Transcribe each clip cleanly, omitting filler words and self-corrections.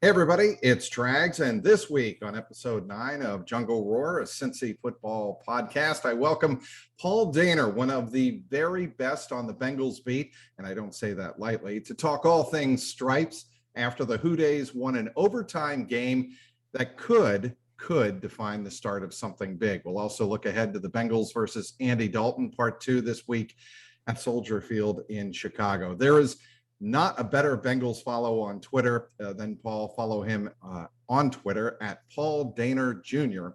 Hey everybody, it's Trags, and this week on episode 9 of Jungle Roar, a Cincy football podcast, I welcome Paul Dehner, one of the very best on the Bengals beat, and I don't say that lightly, to talk all things Stripes after the Who Days won an overtime game that could define the start of something big. We'll also look ahead to the Bengals versus Andy Dalton, part 2 this week at Soldier Field in Chicago. There is not a better Bengals follow on Twitter than Paul. Follow him on Twitter at Paul Dehner Jr.,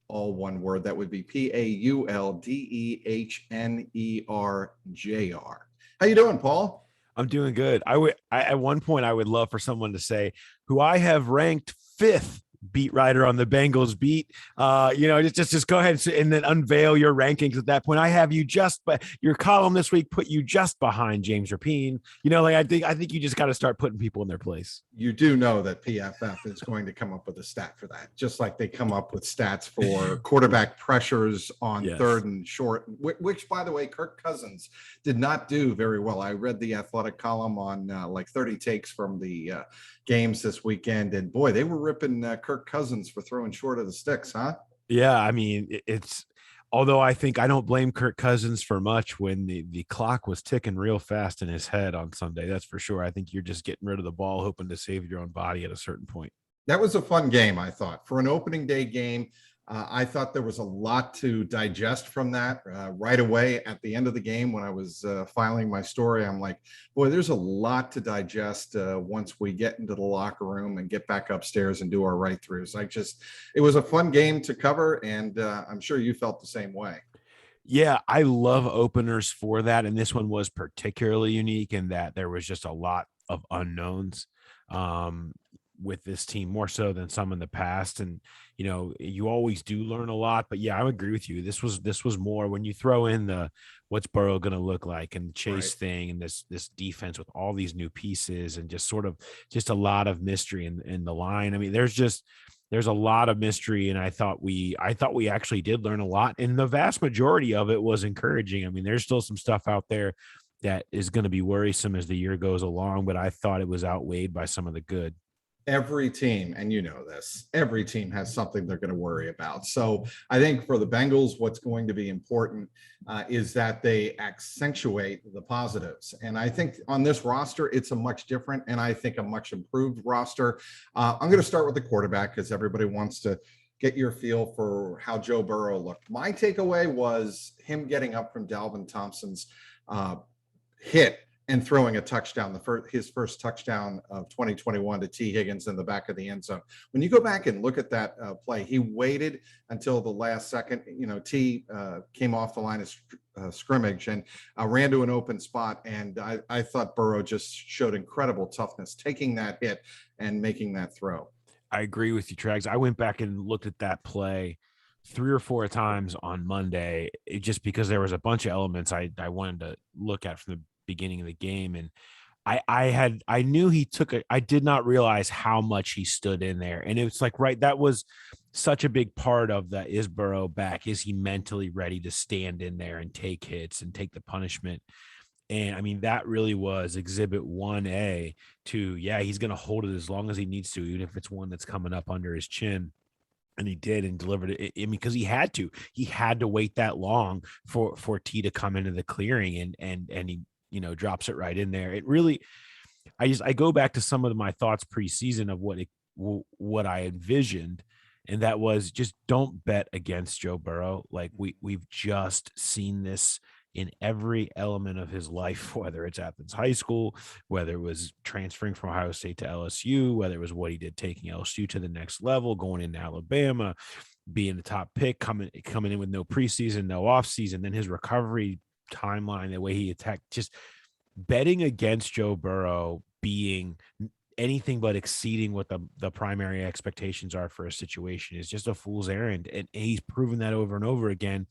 all one word. That would be PAULDEHNERJR. How you doing, Paul? I'm doing good. At one point I would love for someone to say who I have ranked 5th beat writer on the Bengals beat. Just go ahead and then unveil your rankings at that point. I have you but your column this week put you just behind James Rapine. I think you just got to start putting people in their place. You do know that PFF is going to come up with a stat for that, just like they come up with stats for quarterback pressures on third and short, which, by the way, Kirk Cousins did not do very well. I read the Athletic column on 30 takes from the games this weekend, and boy, they were ripping Kirk Cousins for throwing short of the sticks, huh? Yeah, I mean, although I think I don't blame Kirk Cousins for much when the clock was ticking real fast in his head on Sunday. That's for sure. I think you're just getting rid of the ball, hoping to save your own body at a certain point. That was a fun game, I thought. For an opening day game, I thought there was a lot to digest from that right away at the end of the game. When I was filing my story, I'm like, boy, there's a lot to digest once we get into the locker room and get back upstairs and do our write-throughs. It was a fun game to cover, and I'm sure you felt the same way. Yeah, I love openers for that. And this one was particularly unique in that there was just a lot of unknowns with this team, more so than some in the past. And, you always do learn a lot, but yeah, I would agree with you. This was more when you throw in the, what's Burrow going to look like and the chase thing and this defense with all these new pieces and just sort of just a lot of mystery in the line. I mean, there's a lot of mystery, and I thought we actually did learn a lot, and the vast majority of it was encouraging. I mean, there's still some stuff out there that is going to be worrisome as the year goes along, but I thought it was outweighed by some of the good. Every team, and you know this, every team has something they're going to worry about. So I think for the Bengals, what's going to be important is that they accentuate the positives. And I think on this roster, it's a much different and I think a much improved roster. I'm going to start with the quarterback because everybody wants to get your feel for how Joe Burrow looked. My takeaway was him getting up from Dalvin Thompson's hit and throwing a touchdown, his first touchdown of 2021 to T. Higgins in the back of the end zone. When you go back and look at that play, he waited until the last second. T came off the line of scrimmage and ran to an open spot. And I thought Burrow just showed incredible toughness, taking that hit and making that throw. I agree with you, Trags. I went back and looked at that play 3 or 4 times on Monday, just because there was a bunch of elements I wanted to look at from the beginning of the game. And I knew he took it. I did not realize how much he stood in there. And it's like, that was such a big part of that. Is Burrow back? Is he mentally ready to stand in there and take hits and take the punishment? And I mean, that really was exhibit 1A to, he's going to hold it as long as he needs to, even if it's one that's coming up under his chin. And he did and delivered it. I mean, because he had to wait that long for T to come into the clearing and he, drops it right in there. It really, I go back to some of my thoughts preseason of what I envisioned. And that was just don't bet against Joe Burrow. Like we've just seen this in every element of his life, whether it's Athens High School, whether it was transferring from Ohio State to LSU, whether it was what he did taking LSU to the next level, going into Alabama, being the top pick, coming in with no preseason, no offseason, then his recovery timeline, the way he attacked, just betting against Joe Burrow being anything but exceeding what the primary expectations are for a situation is just a fool's errand. And he's proven that over and over again.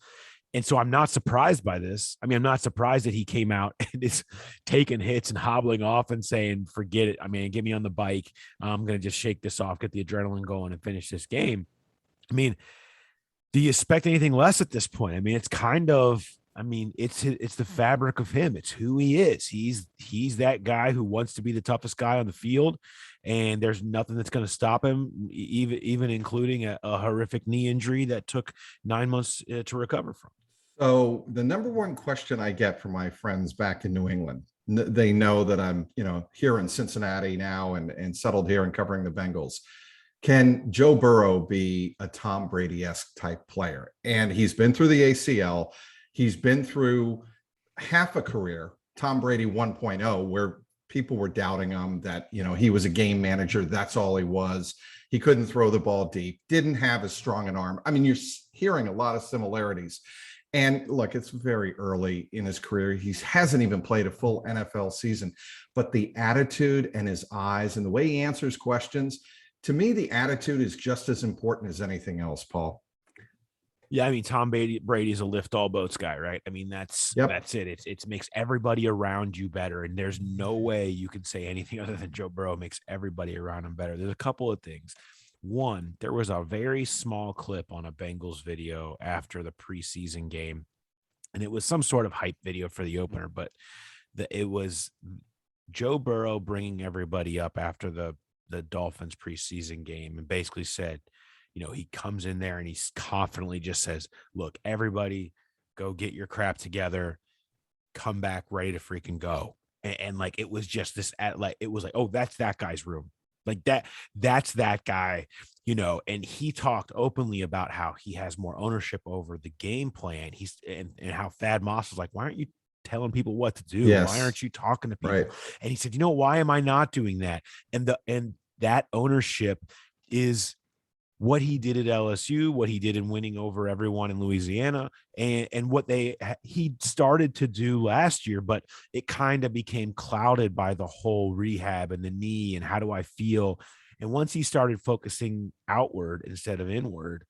And so I'm not surprised by this. I mean, I'm not surprised that he came out and is taking hits and hobbling off and saying, forget it. I mean, get me on the bike. I'm going to just shake this off, get the adrenaline going and finish this game. I mean, do you expect anything less at this point? I mean, it's kind of I mean, it's the fabric of him. It's who he is. He's that guy who wants to be the toughest guy on the field, and there's nothing that's going to stop him, even including a horrific knee injury that took 9 months to recover from. So the number one question I get from my friends back in New England, they know that I'm, here in Cincinnati now and settled here and covering the Bengals. Can Joe Burrow be a Tom Brady-esque type player? And he's been through the ACL. He's been through half a career, Tom Brady 1.0, where people were doubting him that, he was a game manager. That's all he was. He couldn't throw the ball deep, didn't have as strong an arm. I mean, you're hearing a lot of similarities. And look, it's very early in his career. He hasn't even played a full NFL season, but the attitude and his eyes and the way he answers questions, to me, the attitude is just as important as anything else, Paul. Yeah, I mean, Tom Brady's a lift all boats guy, right? I mean, that's it. It makes everybody around you better, and there's no way you can say anything other than Joe Burrow makes everybody around him better. There's a couple of things. One, there was a very small clip on a Bengals video after the preseason game, and it was some sort of hype video for the opener, but it was Joe Burrow bringing everybody up after the Dolphins preseason game and basically said, he comes in there and he confidently just says, look, everybody go get your crap together, come back ready to freaking go. And like, it was just this, it was like, oh, that's that guy's room. Like that's that guy, and he talked openly about how he has more ownership over the game plan. And how Thad Moss was like, why aren't you telling people what to do? Yes. Why aren't you talking to people? Right. And he said, why am I not doing that? And that ownership is what he did at LSU, what he did in winning over everyone in Louisiana, and what he started to do last year, but it kind of became clouded by the whole rehab and the knee and how do I feel. And once he started focusing outward instead of inward,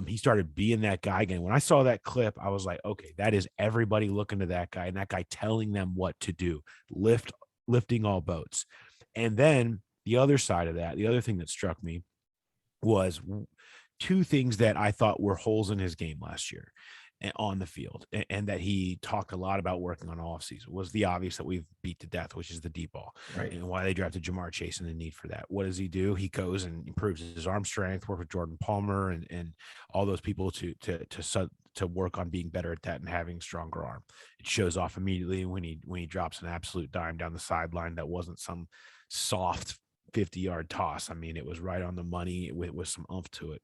he started being that guy again. When I saw that clip, I was like, okay, that is everybody looking to that guy and that guy telling them what to do, lifting all boats. And then the other side of that, the other thing that struck me was two things that I thought were holes in his game last year on the field, and that he talked a lot about working on off season was the obvious that we've beat to death, which is the deep ball, right? And why they drafted Jamar Chase and the need for that. What does he do? He goes and improves his arm strength, work with Jordan Palmer and all those people to work on being better at that and having stronger arm. It shows off immediately when he drops an absolute dime down the sideline that wasn't some soft 50-yard toss. I mean, it was right on the money with some oomph to it.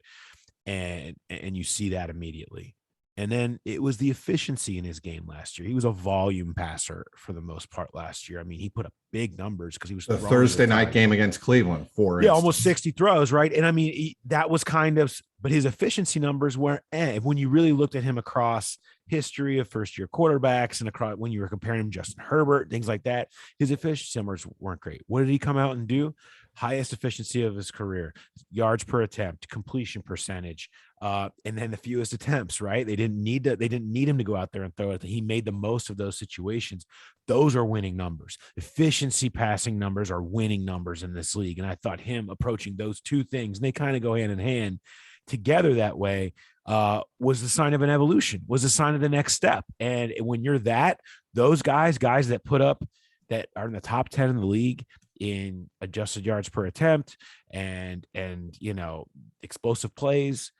And you see that immediately. And then it was the efficiency in his game last year. He was a volume passer for the most part last year. I mean, he put up big numbers because he was the Thursday night game against Cleveland, almost 60 throws, right? And I mean, that was kind of, but his efficiency numbers weren't. When you really looked at him across history of first-year quarterbacks and across when you were comparing him to Justin Herbert, things like that, his efficiency numbers weren't great. What did he come out and do? Highest efficiency of his career, yards per attempt, completion percentage, and then the fewest attempts, right? They didn't need him to go out there and throw it. He made the most of those situations. Those are winning numbers. Efficiency passing numbers are winning numbers in this league. And I thought him approaching those two things, and they kind of go hand in hand together that way, was the sign of an evolution, was a sign of the next step. And when you're those guys that put up, that are in the top 10 in the league in adjusted yards per attempt and explosive plays,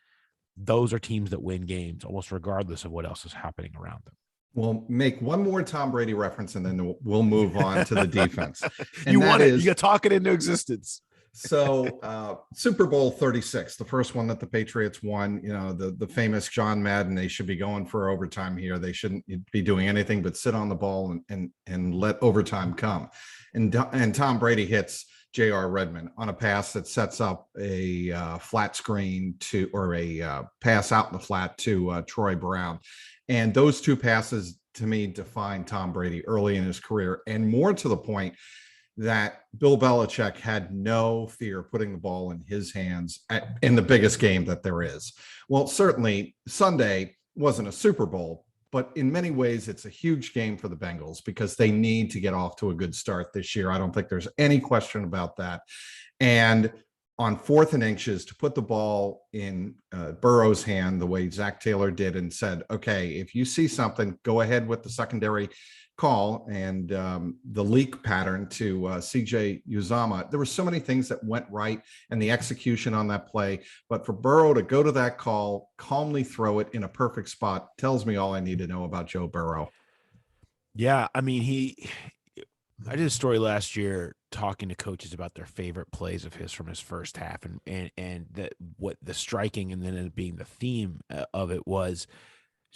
those are teams that win games almost regardless of what else is happening around them. We'll make one more Tom Brady reference and then we'll move on to the defense. And you want it, you got to talk it into existence. So Super Bowl 36, the first one that the Patriots won, the famous John Madden, they should be going for overtime here. They shouldn't be doing anything but sit on the ball and let overtime come. And Tom Brady hits J.R. Redmond on a pass that sets up a flat screen or a pass out in the flat to Troy Brown. And those two passes, to me, define Tom Brady early in his career, and more to the point that Bill Belichick had no fear putting the ball in his hands in the biggest game that there is. Well, certainly Sunday wasn't a Super Bowl, but in many ways it's a huge game for the Bengals because they need to get off to a good start this year. I don't think there's any question about that. And on 4th and inches to put the ball in Burrow's hand the way Zac Taylor did and said, okay, if you see something, go ahead with the secondary call, and the leak pattern to CJ Uzama. There were so many things that went right and the execution on that play. But for Burrow to go to that call, calmly throw it in a perfect spot, tells me all I need to know about Joe Burrow. Yeah, I mean, I did a story last year talking to coaches about their favorite plays of his from his first half, and what the striking and then it being the theme of it was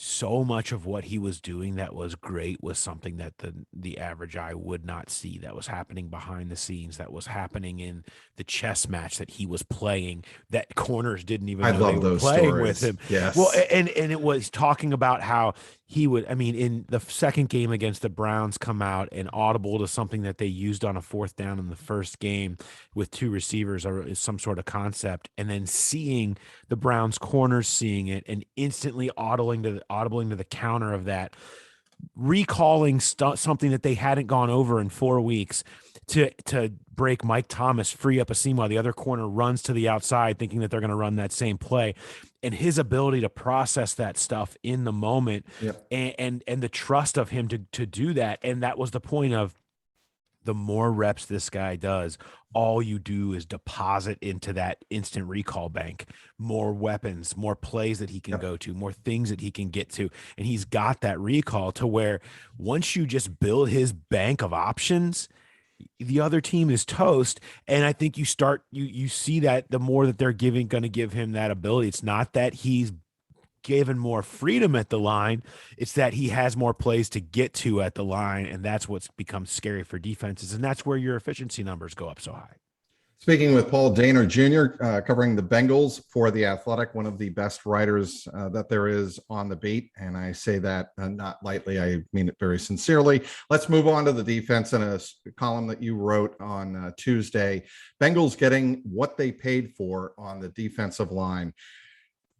so much of what he was doing that was great was something that the average eye would not see, that was happening behind the scenes, that was happening in the chess match that he was playing, that corners didn't even I know they love were those playing stories. with him. Yes. Well, and it was talking about how he would, I mean, in the second game against the Browns, come out and audible to something that they used on a 4th down in the first game with 2 receivers or some sort of concept, and then seeing the Browns corners seeing it and instantly audibling to the counter of that, recalling something that they hadn't gone over in 4 weeks to break Mike Thomas, free up a seam while the other corner runs to the outside thinking that they're going to run that same play, and his ability to process that stuff in the moment. Yep. and the trust of him to do that. And that was the point of, the more reps this guy does, all you do is deposit into that instant recall bank more weapons, more plays that he can go to, more things that he can get to. And he's got that recall to where once you just build his bank of options, the other team is toast. And I think you see that the more that they're going to give him that ability. It's not that he's given more freedom at the line, it's that he has more plays to get to at the line, and that's what's become scary for defenses, and that's where your efficiency numbers go up so high. Speaking with Paul Dehner Jr., covering the Bengals for The Athletic, one of the best writers that there is on the beat. And I say that not lightly, I mean it very sincerely. Let's move on to the defense in a column that you wrote on Tuesday. Bengals getting what they paid for on the defensive line.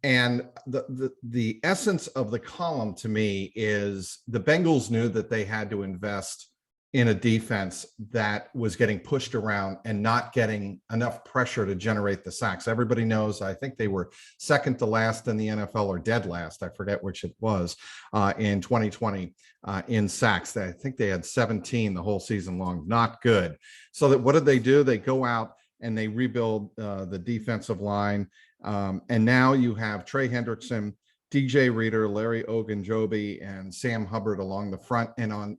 And the essence of the column to me is the Bengals knew that they had to invest in a defense that was getting pushed around and not getting enough pressure to generate the sacks. Everybody knows, I think they were second to last in the NFL, or dead last, I forget which it was, in 2020 in sacks. I think they had 17 the whole season long. Not good. So that what did they do? They go out and they rebuild the defensive line. And now you have Trey Hendrickson, DJ Reader, Larry Ogunjobi, and Sam Hubbard along the front. And on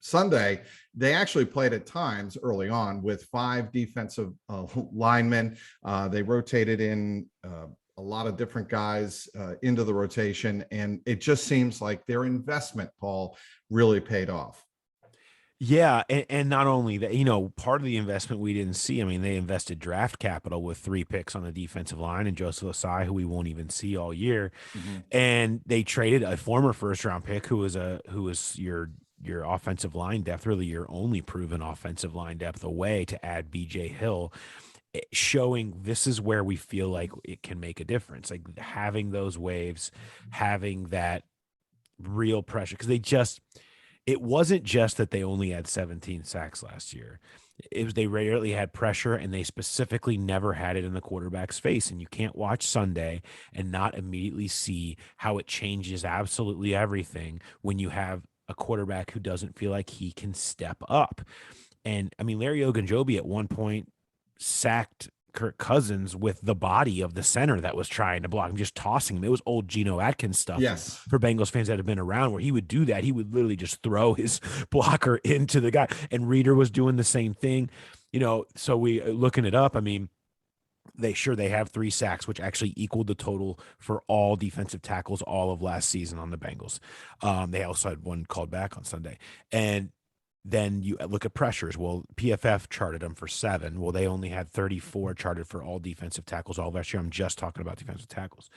Sunday, they actually played at times early on with 5 defensive linemen. They rotated in a lot of different guys into the rotation. And it just seems like their investment, Paul, really paid off. Yeah, and not only that, part of the investment we didn't see. I mean, they invested draft capital with 3 picks on the defensive line and Joseph Ossai, who we won't even see all year, and they traded a former first-round pick who was your offensive line depth, really your only proven offensive line depth, away to add BJ Hill, showing this is where we feel like it can make a difference. Like having those waves, having that real pressure, because it wasn't just that they only had 17 sacks last year. It was they rarely had pressure, and they specifically never had it in the quarterback's face. And you can't watch Sunday and not immediately see how it changes absolutely everything when you have a quarterback who doesn't feel like he can step up. And I mean, Larry Ogunjobi at one point sacked Kirk Cousins with the body of the center that was trying to block him, just tossing him. It was old Geno Atkins stuff. Yes. For Bengals fans that have been around, where he would do that. He would literally just throw his blocker into the guy. And Reader was doing the same thing. So we looking it up. I mean, they have 3 sacks, which actually equaled the total for all defensive tackles all of last season on the Bengals. They also had 1 called back on Sunday. And then you look at pressures. Well, PFF charted them for 7. Well, they only had 34 charted for all defensive tackles all last year. I'm just talking about defensive tackles.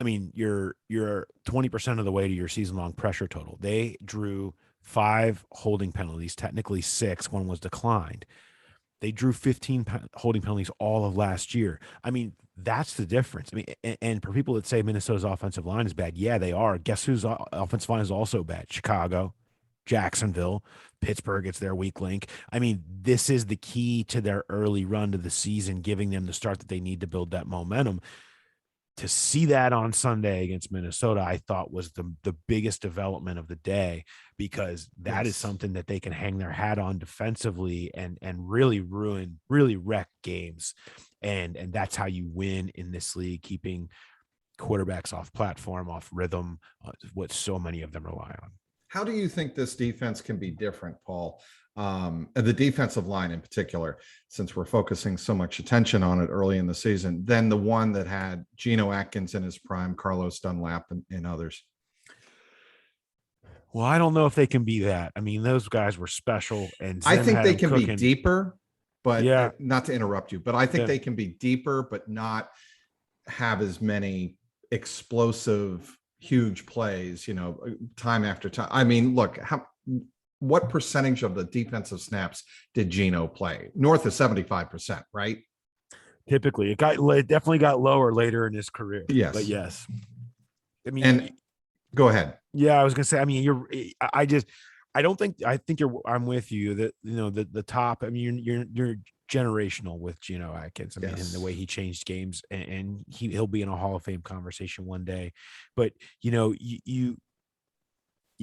I mean, you're 20% of the way to your season-long pressure total. They drew 5 holding penalties, technically 6. 1 was declined. They drew 15 holding penalties all of last year. I mean, that's the difference. I mean, and for people that say Minnesota's offensive line is bad, yeah, they are. Guess whose offensive line is also bad? Chicago. Jacksonville, Pittsburgh, it's their weak link. I mean, this is the key to their early run to the season, giving them the start that they need to build that momentum. To see that on Sunday against Minnesota, I thought was the biggest development of the day, because that is something that they can hang their hat on defensively and really wreck games. And that's how you win in this league, keeping quarterbacks off platform, off rhythm, what so many of them rely on. How do you think this defense can be different, Paul? The defensive line in particular, since we're focusing so much attention on it early in the season, than the one that had Geno Atkins in his prime, Carlos Dunlap, and others? Well, I don't know if they can be that. I mean, those guys were special, and I Zim think had they them can cooking. be deeper, but Yeah. not to interrupt you, but I think Yeah. they can be deeper, but not have as many explosive, huge plays, time after time. I mean, look, what percentage of the defensive snaps did Geno play? North of 75%, right? Typically, it definitely got lower later in his career. Yes. But yes. I mean, and go ahead. Yeah, I was gonna say. I mean, I think I'm with you that the top. I mean, you're generational with Geno Atkins. I mean, and the way he changed games, and he'll be in a Hall of Fame conversation one day. But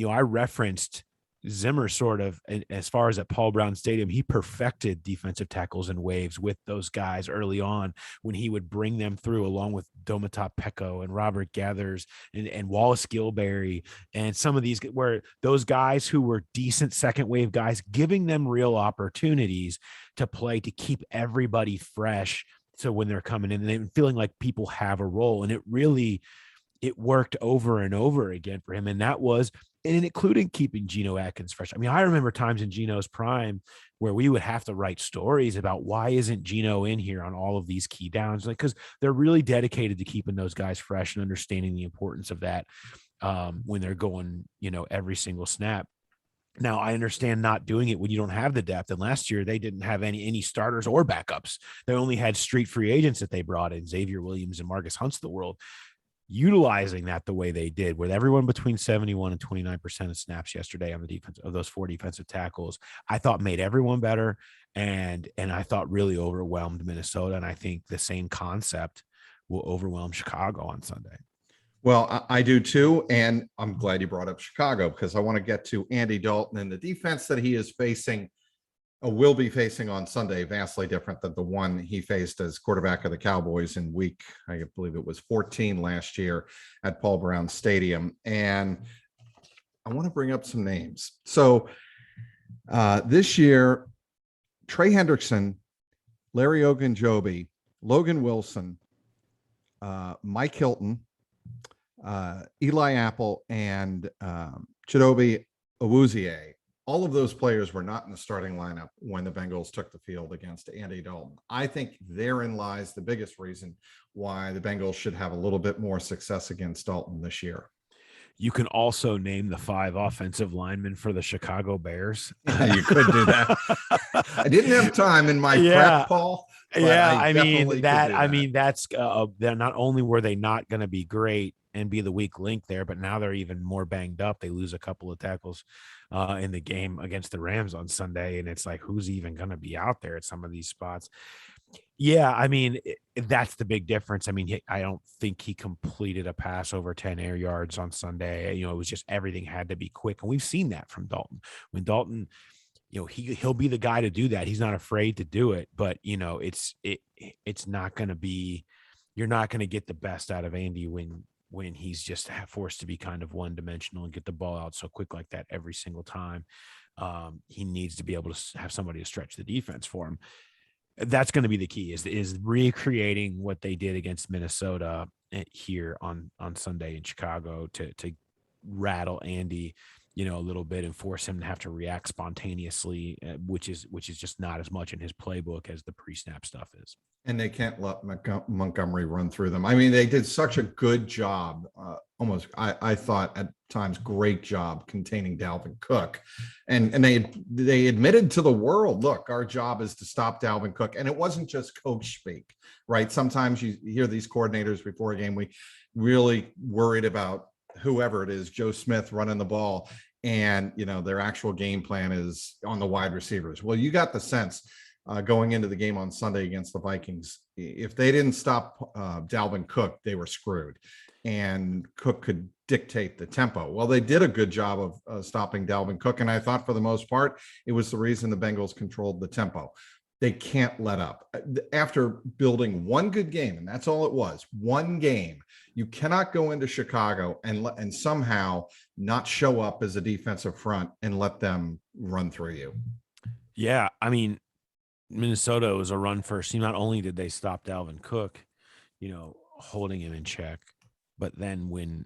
I referenced Zimmer sort of, as far as at Paul Brown Stadium, he perfected defensive tackles and waves with those guys early on when he would bring them through, along with Domata Peko and Robert Gathers and Wallace Gilberry and some of these, where those guys who were decent second wave guys, giving them real opportunities to play, to keep everybody fresh. So when they're coming in and feeling like people have a role, and it worked over and over again for him. And that was, and including keeping Geno Atkins fresh. I mean, I remember times in Geno's prime where we would have to write stories about why isn't Geno in here on all of these key downs, like, because they're really dedicated to keeping those guys fresh and understanding the importance of that when they're going, every single snap. Now, I understand not doing it when you don't have the depth. And last year, they didn't have any starters or backups. They only had street free agents that they brought in, Xavier Williams and Marcus Hunt's of the world. Utilizing that the way they did, with everyone between 71 and 29% of snaps yesterday on the defense of those 4 defensive tackles, I thought made everyone better, and I thought really overwhelmed Minnesota. And I think the same concept will overwhelm Chicago on Sunday. Well, I do too, and I'm glad you brought up Chicago, because I want to get to Andy Dalton and the defense that he is facing. Will be facing on Sunday, vastly different than the one he faced as quarterback of the Cowboys in week, I believe it was 14 last year at Paul Brown Stadium. And I want to bring up some names. So this year, Trey Hendrickson, Larry Ogunjobi, Logan Wilson, Mike Hilton, Eli Apple, and Chidobe Awuzie. All of those players were not in the starting lineup when the Bengals took the field against Andy Dalton. I think therein lies the biggest reason why the Bengals should have a little bit more success against Dalton this year. You can also name the 5 offensive linemen for the Chicago Bears. Yeah, you could do that. I didn't have time in my prep, Paul. I mean, that's they're not only were they not going to be great and be the weak link there, but now they're even more banged up. They lose a couple of tackles in the game against the Rams on Sunday. And it's like, who's even going to be out there at some of these spots? Yeah, I mean, that's the big difference. I mean, I don't think he completed a pass over 10 air yards on Sunday. It was just everything had to be quick. And we've seen that from Dalton. When Dalton, he'll be the guy to do that. He's not afraid to do it. But, it's not going to be, you're not going to get the best out of Andy when he's just forced to be kind of one-dimensional and get the ball out so quick like that every single time. He needs to be able to have somebody to stretch the defense for him. That's going to be the key, is recreating what they did against Minnesota here on Sunday in Chicago to rattle Andy, a little bit, and force him to have to react spontaneously, which is just not as much in his playbook as the pre-snap stuff is. And they can't let Montgomery run through them. I mean, they did such a good job, I thought at times, great job containing Dalvin Cook. And they admitted to the world, look, our job is to stop Dalvin Cook. And it wasn't just coach speak, right? Sometimes you hear these coordinators before a game, we really worried about whoever it is, Joe Smith running the ball. and their actual game plan is on the wide receivers. Well, you got the sense going into the game on Sunday against the Vikings, if they didn't stop Dalvin Cook, they were screwed, and Cook could dictate the tempo. Well, they did a good job of stopping Dalvin Cook, and I thought for the most part it was the reason the Bengals controlled the tempo. They can't let up. After building one good game, and that's all it was, one game, you cannot go into Chicago and somehow not show up as a defensive front and let them run through you. Yeah, I mean, Minnesota was a run first team. Not only did they stop Dalvin Cook, holding him in check, but then when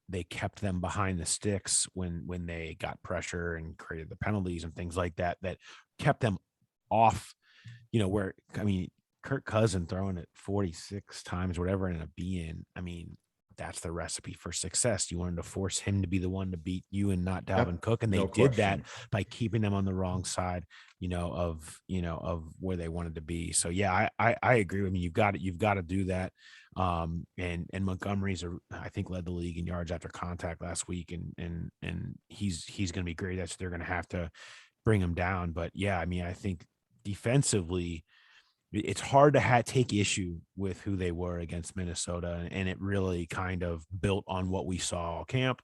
they kept them behind the sticks, when they got pressure and created the penalties and things like that, that kept them off, where, I mean, Kirk Cousins throwing it 46 times, whatever, in a be-in. I mean, that's the recipe for success. You wanted to force him to be the one to beat you and not Dalvin Cook. And they did that by keeping them on the wrong side, of where they wanted to be. So yeah, I agree with you. You've got to do that. And Montgomery's I think led the league in yards after contact last week. And he's going to be great. They're going to have to bring him down. But yeah, I mean, I think defensively, it's hard to take issue with who they were against Minnesota. And it really kind of built on what we saw all camp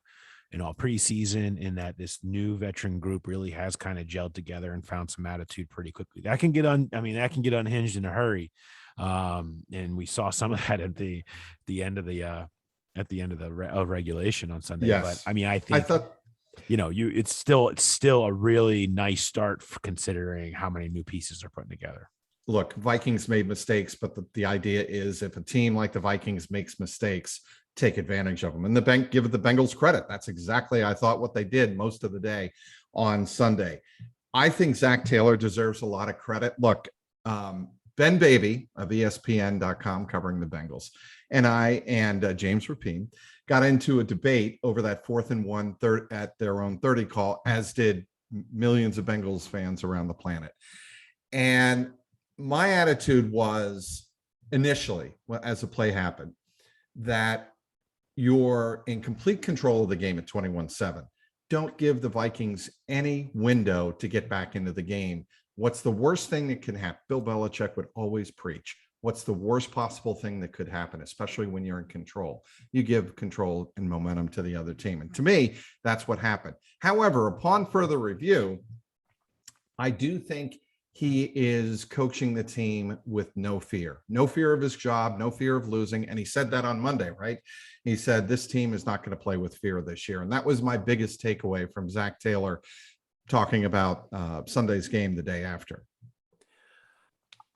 and all preseason, in that this new veteran group really has kind of gelled together and found some attitude pretty quickly. That can get unhinged in a hurry. And we saw some of that at the end of the regulation on Sunday. Yes. But I mean, I thought, it's still a really nice start for considering how many new pieces they're putting together. Look, Vikings made mistakes, but the idea is if a team like the Vikings makes mistakes, take advantage of them. And give the Bengals credit. That's exactly, I thought, what they did most of the day on Sunday. I think Zac Taylor deserves a lot of credit. Look, Ben Baby of ESPN.com covering the Bengals and James Rapine got into a debate over that 4th and 1 at their own 30 call, as did millions of Bengals fans around the planet. And my attitude was initially, as the play happened, that you're in complete control of the game at 21-7. Don't give the Vikings any window to get back into the game. What's the worst thing that can happen? Bill Belichick would always preach, what's the worst possible thing that could happen, especially when you're in control? You give control and momentum to the other team. And to me, that's what happened. However, upon further review, I do think he is coaching the team with no fear of his job, no fear of losing. And he said that on Monday, right? He said, this team is not going to play with fear this year. And that was my biggest takeaway from Zac Taylor talking about Sunday's game the day after.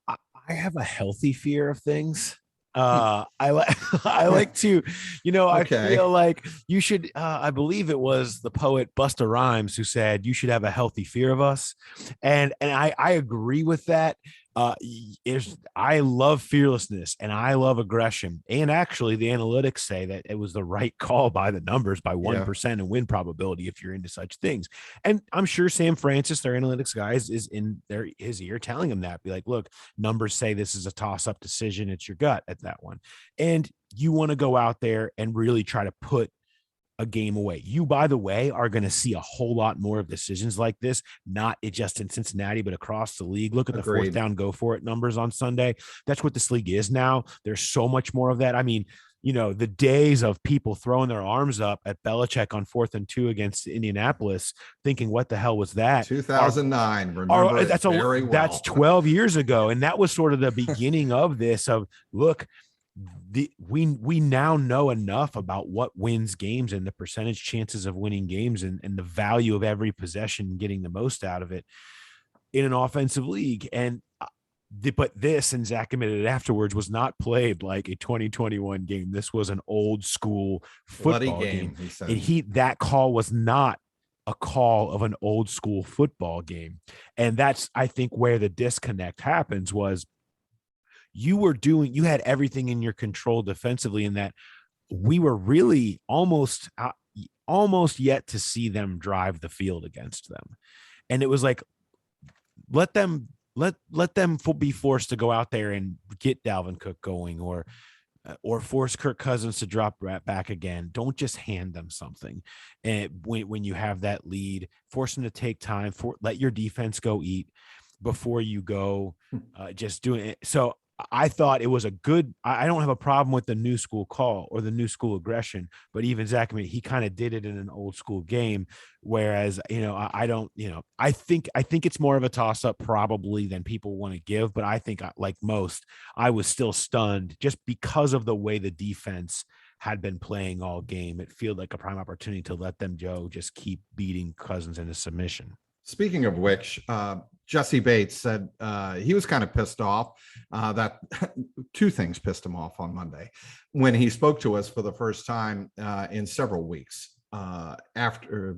I have a healthy fear of things. I like to, I feel like you should, I believe it was the poet Busta Rhymes who said, you should have a healthy fear of us. And I agree with that. I love fearlessness and I love aggression. And actually the analytics say that it was the right call by the numbers by 1% and win probability if you're into such things. And I'm sure Sam Francis, their analytics guys, is in his ear telling him that. Be like, look, numbers say this is a toss-up decision. It's your gut at that one. And you want to go out there and really try to put a game away. You, by the way, are going to see a whole lot more of decisions like this, not just in Cincinnati, but across the league. Look at the 4th down, go for it numbers on Sunday. That's what this league is now. There's so much more of that. I mean, the days of people throwing their arms up at Belichick on 4th and 2 against Indianapolis, thinking, what the hell was that? 2009. Remember very well. That's 12 years ago. And that was sort of the beginning of this, of look, we now know enough about what wins games and the percentage chances of winning games and the value of every possession and getting the most out of it in an offensive league. And but this, and Zach admitted it afterwards, was not played like a 2021 game. This was an old school football game. And that call was not a call of an old school football game. And that's, I think, where the disconnect happens. Was you had everything in your control defensively, in that we were really almost yet to see them drive the field against them. And it was like, let them be forced to go out there and get Dalvin Cook going, or or force Kirk Cousins to drop back again. Don't just hand them something. And when you have that lead, force them to take time, let your defense go eat before you go just doing it. So I thought it was a good, I don't have a problem with the new school call or the new school aggression, but even Zach, I mean, he kind of did it in an old school game. Whereas, I don't, I think it's more of a toss up probably than people want to give, but I think like most, I was still stunned just because of the way the defense had been playing all game. It felt like a prime opportunity to let them just keep beating Cousins into submission. Speaking of which, Jesse Bates said he was kind of pissed off that two things pissed him off on Monday when he spoke to us for the first time in several weeks, after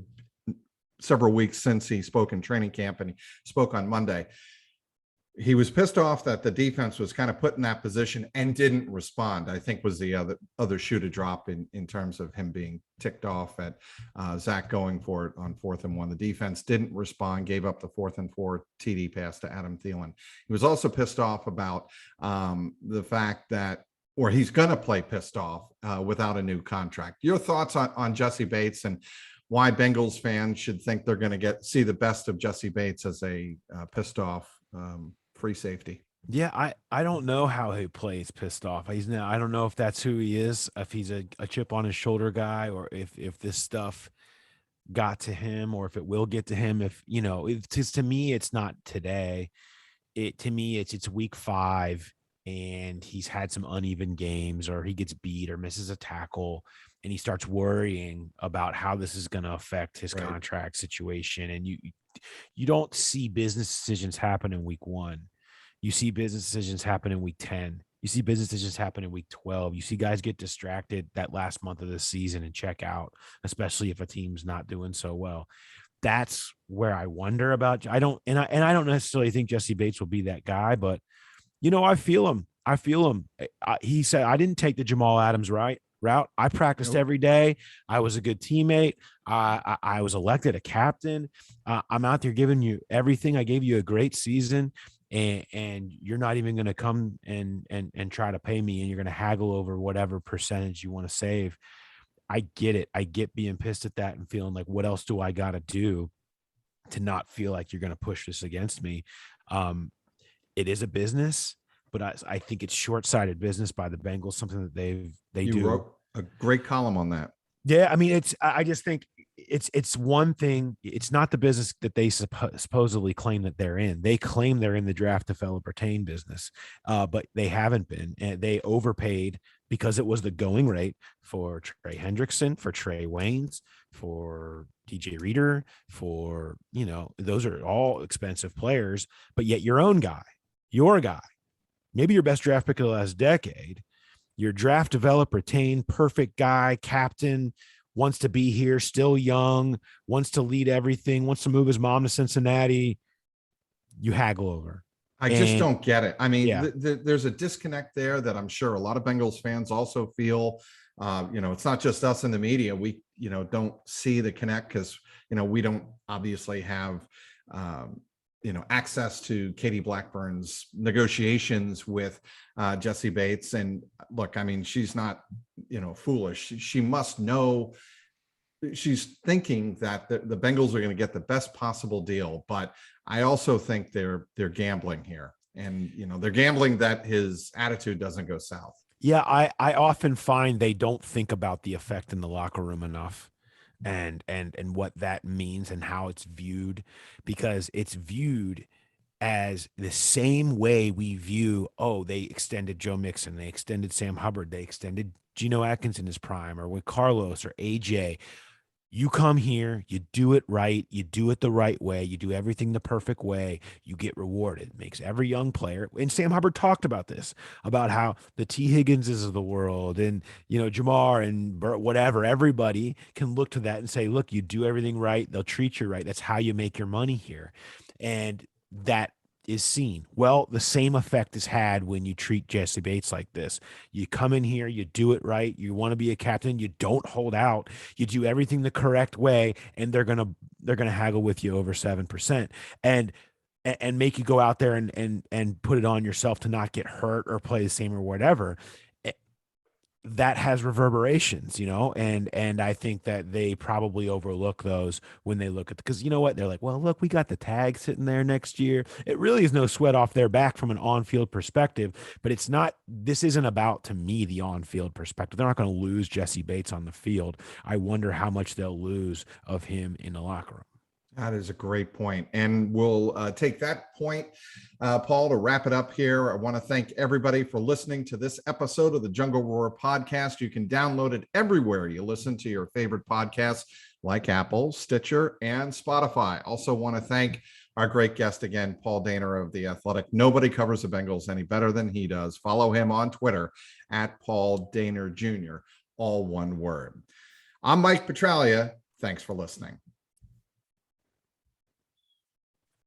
several weeks since he spoke in training camp, and he spoke on Monday. He was pissed off that the defense was kind of put in that position and didn't respond, I think was the other shoe to drop in terms of him being ticked off at Zach going for it on 4th and 1. The defense didn't respond, gave up the 4th and 4 TD pass to Adam Thielen. He was also pissed off about the fact that, or he's going to play pissed off without a new contract. Your thoughts on Jesse Bates and why Bengals fans should think they're going to see the best of Jesse Bates as a pissed off free safety? Yeah, I don't know how he plays pissed off. I don't know if that's who he is, if he's a chip on his shoulder guy, or if this stuff got to him, or if it will get to him. If to me, it's not today. To me, it's week 5, and he's had some uneven games, or he gets beat or misses a tackle, and he starts worrying about how this is going to affect his contract situation. And you don't see business decisions happen in week 1. You see business decisions happen in week 10. You see business decisions happen in week 12. You see guys get distracted that last month of the season and check out, especially if a team's not doing so well. That's where I wonder about. I don't necessarily think Jesse Bates will be that guy, but I feel him. He said, I didn't take the Jamal Adams route. I practiced every day. I was a good teammate. I was elected a captain. I'm out there giving you everything. I gave you a great season. And you're not even going to come and try to pay me, and you're going to haggle over whatever percentage you want to save. I get it. I get being pissed at that and feeling like, what else do I got to do to not feel like you're going to push this against me? It is a business, but I think it's short-sighted business by the Bengals, something that they do. You wrote a great column on that. Yeah, I mean, I just think it's one thing. It's not the business that they supposedly claim that they're in. They claim they're in the draft develop retain business, but they haven't been. And they overpaid because it was the going rate for Trey Hendrickson, for Trey Waynes, for DJ Reader, for those are all expensive players. But yet your guy, maybe your best draft pick of the last decade, your draft develop retain perfect guy, captain, wants to be here, still young, wants to lead everything, wants to move his mom to Cincinnati, you haggle over. I just don't get it. I mean, there's a disconnect there that I'm sure a lot of Bengals fans also feel. It's not just us in the media. We, don't see the connect because, we don't obviously have, access to Katie Blackburn's negotiations with Jesse Bates. And look, I mean, she's not, foolish. She must know. She's thinking that the Bengals are going to get the best possible deal, but I also think they're gambling here, and they're gambling that his attitude doesn't go south. Yeah, I often find they don't think about the effect in the locker room enough, and what that means and how it's viewed, because it's viewed as the same way we view, they extended Joe Mixon, they extended Sam Hubbard, they extended Geno Atkins in his prime, or with Carlos or AJ. You come here, you do it right, you do it the right way, you do everything the perfect way, you get rewarded. It makes every young player, and Sam Hubbard talked about this, about how the T. Higginses of the world and, Jamar and whatever, everybody can look to that and say, look, you do everything right, they'll treat you right. That's how you make your money here. And that is seen. Well, the same effect is had when you treat Jesse Bates like this. You come in here, you do it right, you want to be a captain, you don't hold out, you do everything the correct way, and they're gonna haggle with you over 7% and make you go out there and put it on yourself to not get hurt or play the same or whatever. that has reverberations, and I think that they probably overlook those when they look at, because you know what, they're like, well, look, we got the tag sitting there next year. It really is no sweat off their back from an on-field perspective, but this isn't about, to me, the on-field perspective. They're not going to lose Jesse Bates on the field. I wonder how much they'll lose of him in the locker room. That is a great point. And we'll take that point, Paul, to wrap it up here. I want to thank everybody for listening to this episode of the Jungle Roar podcast. You can download it everywhere you listen to your favorite podcasts, like Apple, Stitcher, and Spotify. Also want to thank our great guest again, Paul Dehner of The Athletic. Nobody covers the Bengals any better than he does. Follow him on Twitter at Paul Dehner Jr., all one word. I'm Mike Petraglia. Thanks for listening.